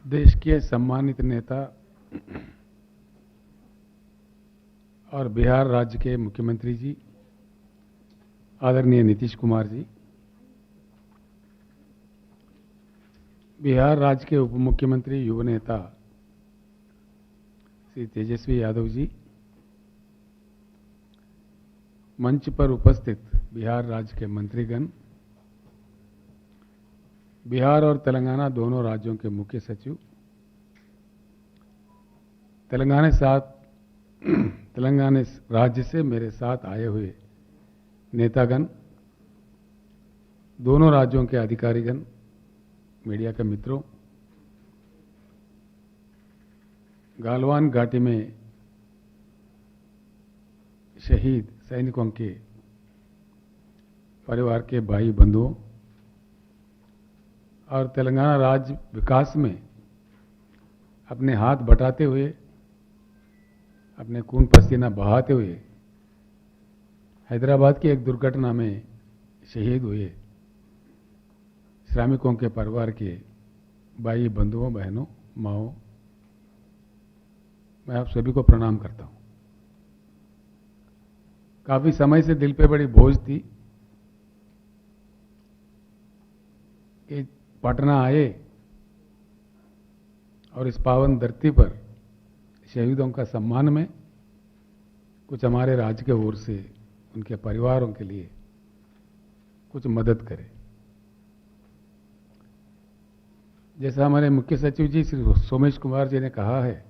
देश के सम्मानित नेता और बिहार राज्य के मुख्यमंत्री जी आदरणीय नीतीश कुमार जी, बिहार राज्य के उप मुख्यमंत्री युवा नेता श्री तेजस्वी यादव जी, मंच पर उपस्थित बिहार राज्य के मंत्रीगण, बिहार और तेलंगाना दोनों राज्यों के मुख्य सचिव, तेलंगाना राज्य से मेरे साथ आए हुए नेतागण, दोनों राज्यों के अधिकारीगण, मीडिया के मित्रों, गालवान घाटी में शहीद सैनिकों के परिवार के भाई बंधुओं और तेलंगाना राज्य विकास में अपने हाथ बटाते हुए, अपने खून पसीना बहाते हुए हैदराबाद की एक दुर्घटना में शहीद हुए श्रमिकों के परिवार के भाई बंधुओं, बहनों, माओ, मैं आप सभी को प्रणाम करता हूं। काफी समय से दिल पे बड़ी बोझ थी कि पटना आए और इस पावन धरती पर शहीदों का सम्मान में कुछ हमारे राज्य के ओर से उनके परिवारों के लिए कुछ मदद करें। जैसा हमारे मुख्य सचिव जी श्री सोमेश कुमार जी ने कहा है,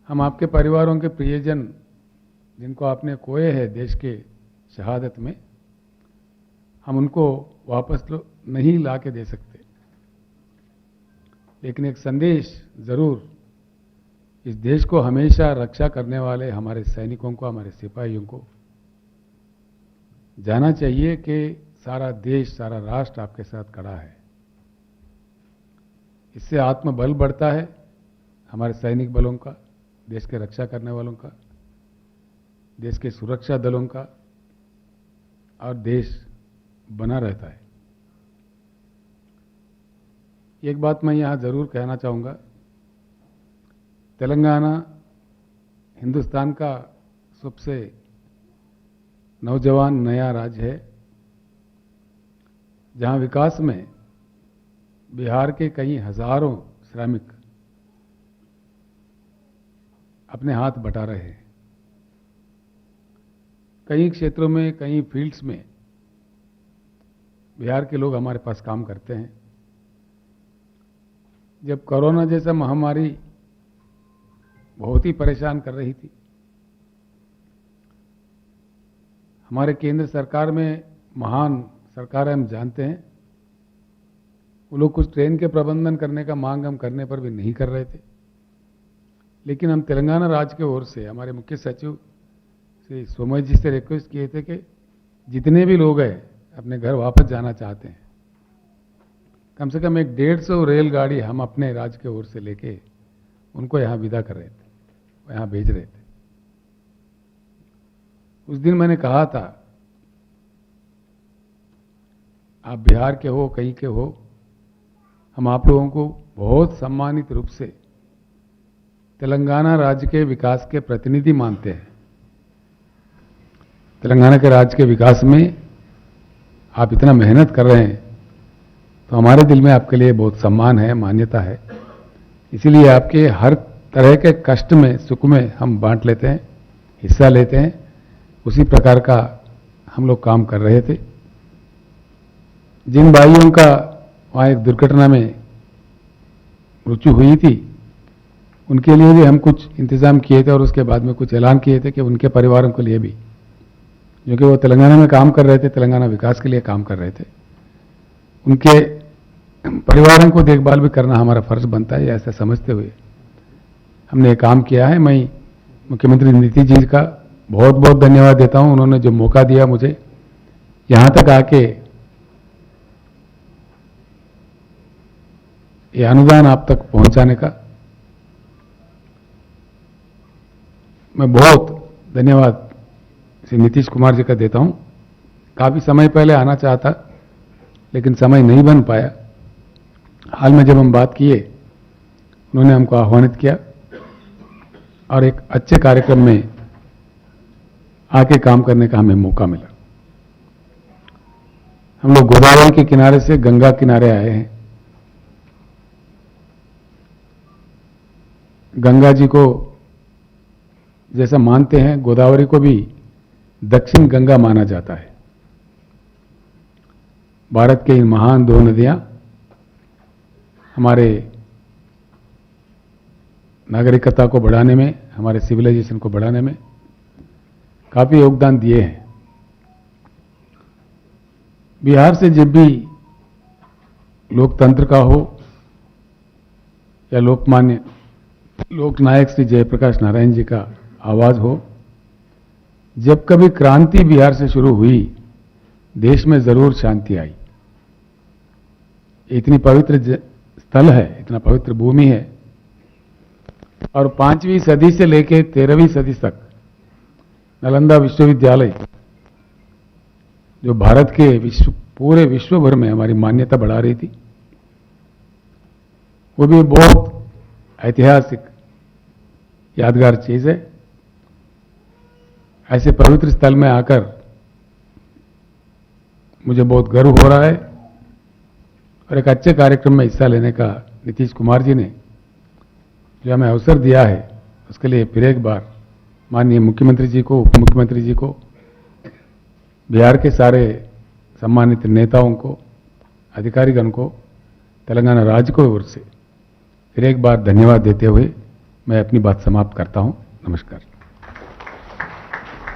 हम आपके परिवारों के प्रियजन जिनको आपने खोए हैं देश के शहादत में, हम उनको वापस नहीं ला के दे सकते, लेकिन एक संदेश जरूर इस देश को हमेशा रक्षा करने वाले हमारे सैनिकों को, हमारे सिपाहियों को जाना चाहिए कि सारा देश, सारा राष्ट्र आपके साथ खड़ा है। इससे आत्मबल बढ़ता है हमारे सैनिक बलों का, देश के रक्षा करने वालों का, देश के सुरक्षा दलों का, और देश बना रहता है। एक बात मैं यहां जरूर कहना चाहूंगा, तेलंगाना हिंदुस्तान का सबसे नौजवान नया राज्य है, जहां विकास में बिहार के कई हजारों श्रमिक अपने हाथ बटा रहे हैं। कई क्षेत्रों में, कई फील्ड्स में बिहार के लोग हमारे पास काम करते हैं। जब कोरोना जैसा महामारी बहुत ही परेशान कर रही थी, हमारे केंद्र सरकार में महान सरकार है, हम जानते हैं, वो लोग कुछ ट्रेन के प्रबंधन करने का मांग हम करने पर भी नहीं कर रहे थे, लेकिन हम तेलंगाना राज्य के ओर से हमारे मुख्य सचिव श्री सोमेश जी से रिक्वेस्ट किए थे कि जितने भी लोग हैं अपने घर वापस जाना चाहते हैं, कम से कम 150 रेलगाड़ी हम अपने राज्य के ओर से लेके उनको यहाँ विदा कर रहे थे, यहाँ भेज रहे थे। उस दिन मैंने कहा था, आप बिहार के हो, कहीं के हो, हम आप लोगों को बहुत सम्मानित रूप से तेलंगाना राज्य के विकास के प्रतिनिधि मानते हैं। तेलंगाना के राज्य के विकास में आप इतना मेहनत कर रहे हैं, तो हमारे दिल में आपके लिए बहुत सम्मान है, मान्यता है। इसीलिए आपके हर तरह के कष्ट में, सुख में हम बांट लेते हैं, हिस्सा लेते हैं। उसी प्रकार का हम लोग काम कर रहे थे। जिन भाइयों का वहाँ एक दुर्घटना में मृत्यु हुई थी, उनके लिए भी हम कुछ इंतजाम किए थे और उसके बाद में कुछ ऐलान किए थे कि उनके परिवारों के लिए भी, क्योंकि वो तेलंगाना में काम कर रहे थे, तेलंगाना विकास के लिए काम कर रहे थे, उनके परिवारों को देखभाल भी करना हमारा फर्ज बनता है। ऐसा समझते हुए हमने ये काम किया है। मैं मुख्यमंत्री नीतीश जी का बहुत बहुत धन्यवाद देता हूं, उन्होंने जो मौका दिया मुझे यहां तक आके ये अनुदान आप तक पहुंचाने का। मैं बहुत धन्यवाद श्री नीतीश कुमार जी का देता हूं। काफी समय पहले आना चाहता, लेकिन समय नहीं बन पाया। हाल में जब हम बात किए, उन्होंने हमको आह्वानित किया और एक अच्छे कार्यक्रम में आके काम करने का हमें मौका मिला। हम लोग गोदावरी के किनारे से गंगा किनारे आए हैं। गंगा जी को जैसा मानते हैं, गोदावरी को भी दक्षिण गंगा माना जाता है। भारत के इन महान दो नदियां हमारे नागरिकता को बढ़ाने में, हमारे सिविलाइजेशन को बढ़ाने में काफी योगदान दिए हैं। बिहार से जब भी लोकतंत्र का हो या लोकमान्य लोकनायक श्री जयप्रकाश नारायण जी का आवाज हो, जब कभी क्रांति बिहार से शुरू हुई, देश में जरूर शांति आई। इतनी पवित्र स्थल है, इतना पवित्र भूमि है, और 5वीं सदी से लेकर 13वीं सदी तक नालंदा विश्वविद्यालय जो भारत के पूरे विश्व भर में हमारी मान्यता बढ़ा रही थी, वो भी बहुत ऐतिहासिक यादगार चीज है। ऐसे पवित्र स्थल में आकर मुझे बहुत गर्व हो रहा है, और एक अच्छे कार्यक्रम में हिस्सा लेने का नीतीश कुमार जी ने जो हमें अवसर दिया है, उसके लिए फिर एक बार माननीय मुख्यमंत्री जी को, उप मुख्यमंत्री जी को, बिहार के सारे सम्मानित नेताओं को, अधिकारीगण को, तेलंगाना राज्य को ओर से फिर एक बार धन्यवाद देते हुए मैं अपनी बात समाप्त करता हूं। नमस्कार।